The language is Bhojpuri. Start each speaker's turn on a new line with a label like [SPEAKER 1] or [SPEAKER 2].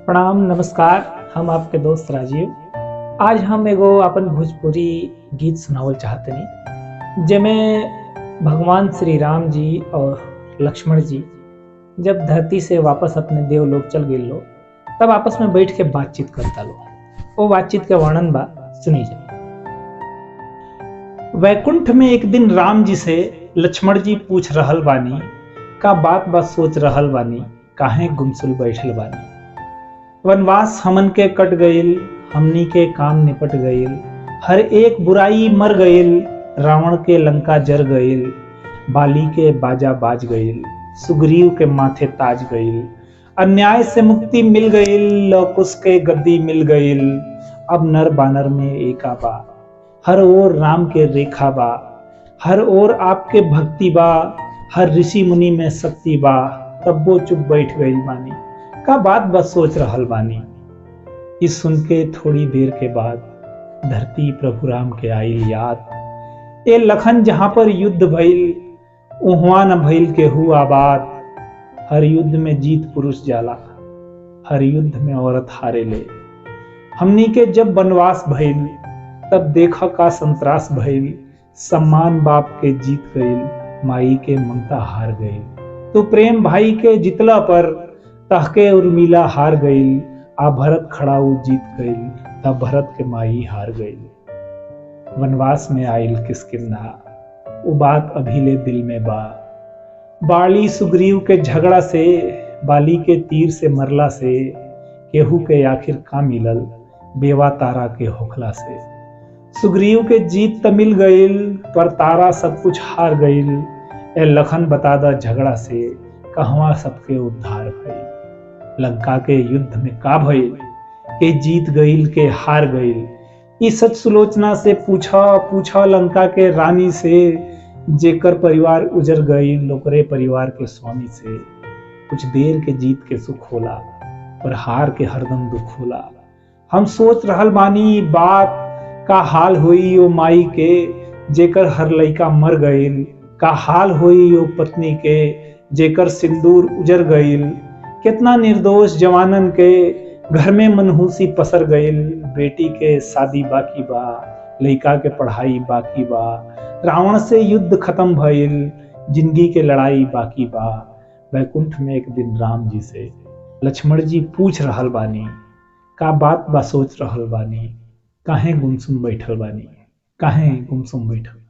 [SPEAKER 1] प्रणाम नमस्कार। हम आपके दोस्त राजीव। आज हम एगो अपन भोजपुरी गीत सुनावल चाहतनी जेमे भगवान श्री राम जी और लक्ष्मण जी जब धरती से वापस अपने देवलोक चल गए लो तब आपस में बैठ के बातचीत करता लो। वो बातचीत के वर्णन बा, सुनी जाए। वैकुंठ में एक दिन राम जी से लक्ष्मण जी पूछ रहल बानी, का बात बा सोच रहल बानी, काहे गुमसुल बैठल बानी। वनवास हमन के कट गईल, हमनी के काम निपट गईल, हर एक बुराई मर गईल, रावण के लंका जर गईल, बाली के बाजा बाज गईल, सुग्रीव के माथे ताज गईल, अन्याय से मुक्ति मिल गईल, लौकुश के गद्दी मिल गईल, अब नर बानर में एका बा, हर ओर राम के रेखा बा, हर ओर आपके भक्ति बा, हर ऋषि मुनि में शक्ति बा, तब वो चुप बैठ गईल बानी, का बात बस सोच रहल बानी। इस सुन के थोड़ी देर के बाद धरती प्रभु राम के आइल याद। ए लखन जहां पर युद्ध भइल उहवा न भइल के हुआ आबाद। हर युद्ध में जीत पुरुष जाला, हर युद्ध में औरत हारे ले। हमनी के जब वनवास भइल तब देखा का संतरास भइल, सम्मान बाप के जीत गइल, माई के ममता हार गइल। तो प्रेम भाई के जितला पर तहके उर्मिला हार गईल, आ भरत खड़ाऊ जीत गईल, तब भरत के माई हार गईल। वनवास में आइल किष्किंधा, वो बात अभी दिल में बा। बाली सुग्रीव के झगड़ा से, बाली के तीर से मरला से, केहू के आखिर का मिलल, बेवा तारा के होखला से। सुग्रीव के जीत त मिल गईल, पर तारा सब कुछ हार गईल। ए लखन बता दा झगड़ा से, कहवा सबके उद्धार भइल। लंका के युद्ध में का भइल, के जीत गईल के हार गईल। इस सच सुलोचना से पूछा लंका के रानी से, जेकर परिवार उजर गईल, ओकरे परिवार के स्वामी से। कुछ देर के जीत के सुख होला, पर हार के हरदम दुख होला। हम सोच रहल बानी बात का हाल होई ओ माई के, जेकर हर लइका मर गईल। का हाल होई ओ पत्नी के, जेकर सिंदूर उजर गईल। कितना निर्दोष जवानन के घर में मनहूसी पसर गईल। बेटी के शादी बाकी बा, लइका के पढ़ाई बाकी बा, रावण से युद्ध खत्म भइल, जिंदगी के लड़ाई बाकी बा। वैकुंठ में एक दिन राम जी से लक्ष्मण जी पूछ रहल बानी, का बात बा सोच रहल बानी, काहे गुमसुम बैठल बानी, काहे गुमसुम बैठल।